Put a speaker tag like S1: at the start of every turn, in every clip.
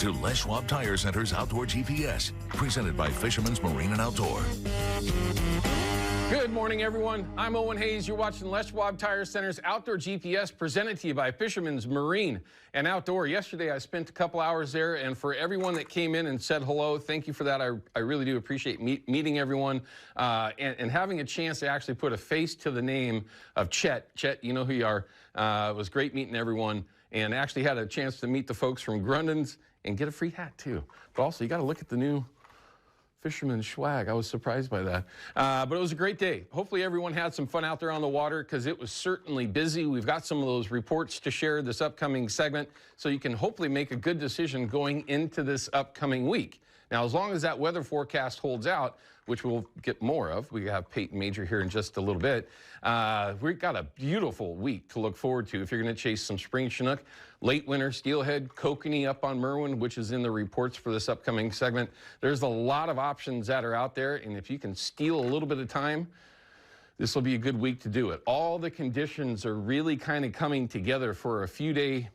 S1: to Les Schwab Tire Center's Outdoor GPS, presented by Fisherman's Marine and Outdoor.
S2: Good morning, everyone. I'm Owen Hayes. You're watching Les Schwab Tire Center's Outdoor GPS, presented to you by Fisherman's Marine and Outdoor. Yesterday, I spent a couple hours there, and for everyone that came in and said hello, thank you for that. I really do appreciate meeting everyone and having a chance to actually put a face to the name of Chet. Chet, you know who you are. It was great meeting everyone, and actually had a chance to meet the folks from Grundens and get a free hat, too. But also, you got to look at the new Fisherman swag. I was surprised by that. But it was a great day. Hopefully everyone had some fun out there on the water, because it was certainly busy. We've got some of those reports to share this upcoming segment, so you can hopefully make a good decision going into this upcoming week. Now, as long as that weather forecast holds out, which we'll get more of, we have Peyton Major here in just a little bit, we've got a beautiful week to look forward to if you're going to chase some spring Chinook, late winter steelhead, kokanee up on Merwin, which is in the reports for this upcoming segment. There's a lot of options that are out there, and if you can steal a little bit of time, this will be a good week to do it. All the conditions are really kind of coming together for a few-day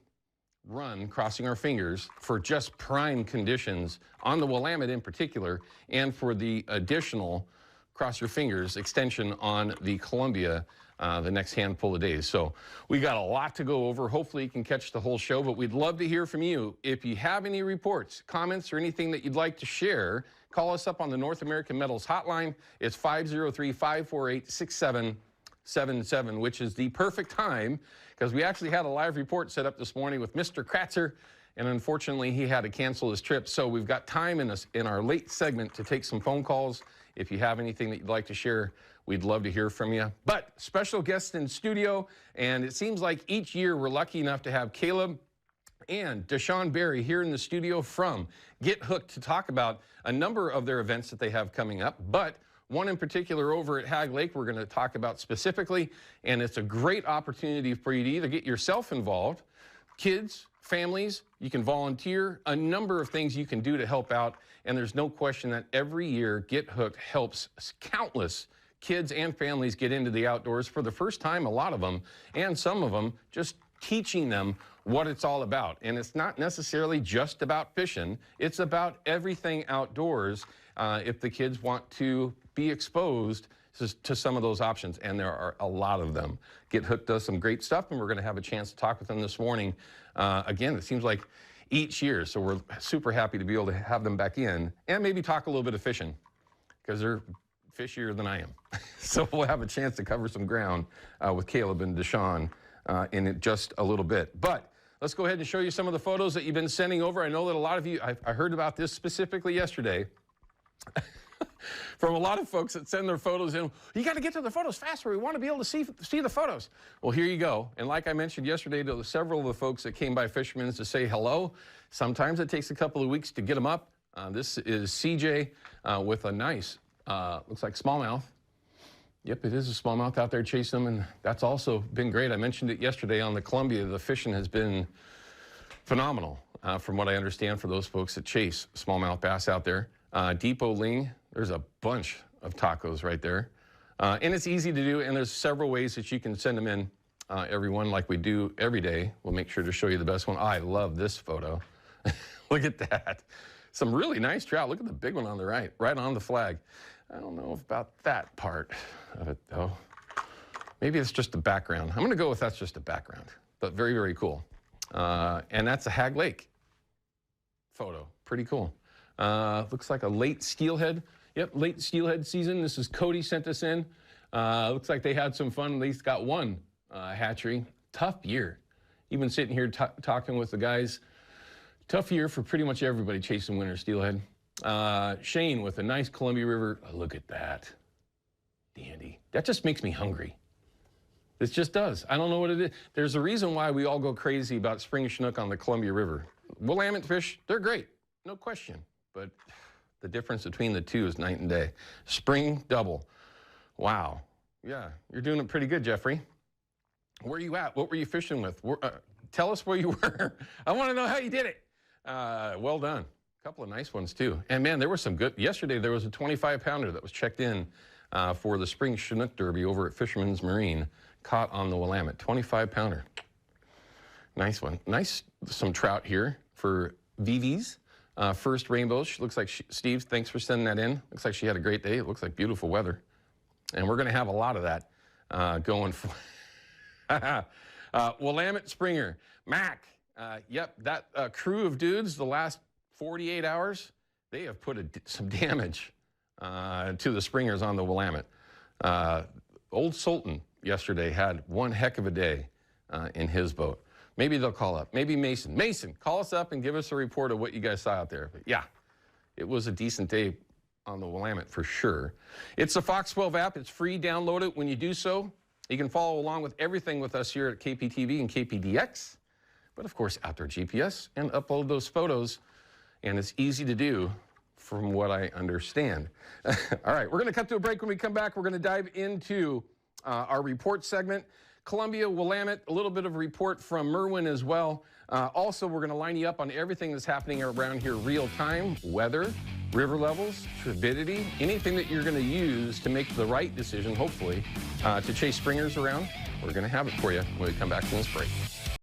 S2: run, crossing our fingers, for just prime conditions on the Willamette in particular, and for the additional, cross your fingers, extension on the Columbia the next handful of days. So we got a lot to go over. Hopefully you can catch the whole show, but we'd love to hear from you. If you have any reports, comments, or anything that you'd like to share, call us up on the North American Metals hotline. It's 503-548-6777, which is the perfect time, because we actually had a live report set up this morning with Mr. Kratzer, and unfortunately he had to cancel his trip. So we've got time in our late segment to take some phone calls. If you have anything that you'd like to share, we'd love to hear from you. But special guests in studio, and it seems like each year we're lucky enough to have Caleb and Deshaun Berry here in the studio from Get Hooked to talk about a number of their events that they have coming up. But one in particular over at Hagg Lake we're going to talk about specifically, and it's a great opportunity for you to either get yourself involved, kids, families, you can volunteer, a number of things you can do to help out, and there's no question that every year Get Hooked helps countless kids and families get into the outdoors for the first time, a lot of them, and some of them just teaching them what it's all about. And it's not necessarily just about fishing, it's about everything outdoors if the kids want to be exposed to some of those options, and there are a lot of them. Get Hooked does some great stuff, and we're going to have a chance to talk with them this morning. Again, it seems like each year, so we're super happy to be able to have them back in and maybe talk a little bit of fishing, because they're fishier than I am. So we'll have a chance to cover some ground with Caleb and Deshaun in just a little bit. But let's go ahead and show you some of the photos that you've been sending over. I know that a lot of you, I heard about this specifically yesterday, from a lot of folks that send their photos in. You got to get to the photos faster. We want to be able to see the photos. Well, here you go. And like I mentioned yesterday to several of the folks that came by Fisherman's to say hello, sometimes it takes a couple of weeks to get them up. This is CJ with a nice, looks like smallmouth. Yep, it is a smallmouth out there chasing them, and that's also been great. I mentioned it yesterday on the Columbia. The fishing has been phenomenal, from what I understand, for those folks that chase smallmouth bass out there. Depot Ling, there's a bunch of tacos right there. And it's easy to do, and there's several ways that you can send them in, everyone, like we do every day. We'll make sure to show you the best one. I love this photo. Look at that. Some really nice trout. Look at the big one on the right on the flag. I don't know about that part of it, though. Maybe it's just the background. I'm going to go with that's just a background, but very, very cool. And that's a Hagg Lake photo. Pretty cool. Looks like a late steelhead. Yep, late steelhead season. This is Cody sent this in. Looks like they had some fun. At least got one hatchery. Tough year. Even sitting here talking with the guys. Tough year for pretty much everybody chasing winter steelhead. Shane with a nice Columbia River. Oh, look at that. Dandy. That just makes me hungry. This just does. I don't know what it is. There's a reason why we all go crazy about spring Chinook on the Columbia River. Willamette fish, they're great. No question. But the difference between the two is night and day. Spring double. Wow. Yeah, you're doing it pretty good, Jeffrey. Where are you at? What were you fishing with? Tell us where you were. I want to know how you did it. Well done. A couple of nice ones, too. And, man, there were some good. Yesterday, there was a 25-pounder that was checked in for the Spring Chinook Derby over at Fisherman's Marine, caught on the Willamette. 25-pounder. Nice one. Nice, some trout here for Vivi's first rainbows. She looks like Steve, thanks for sending that in. Looks like she had a great day. It looks like beautiful weather. And we're going to have a lot of that going for Willamette Springer. Mac, yep, that crew of dudes the last 48 hours, they have put some damage to the Springers on the Willamette. Old Sultan yesterday had one heck of a day in his boat. Maybe they'll call up. Maybe Mason. Mason, call us up and give us a report of what you guys saw out there. But yeah, it was a decent day on the Willamette for sure. It's the Fox 12 app. It's free. Download it. When you do so, you can follow along with everything with us here at KPTV and KPDX. But of course, Outdoor GPS, and upload those photos. And it's easy to do from what I understand. All right, we're going to cut to a break. When we come back, we're going to dive into our report segment. Columbia, Willamette, a little bit of a report from Merwin as well. Also, we're going to line you up on everything that's happening around here real time, weather, river levels, turbidity, anything that you're going to use to make the right decision, hopefully, to chase springers around. We're going to have it for you when we come back from this break.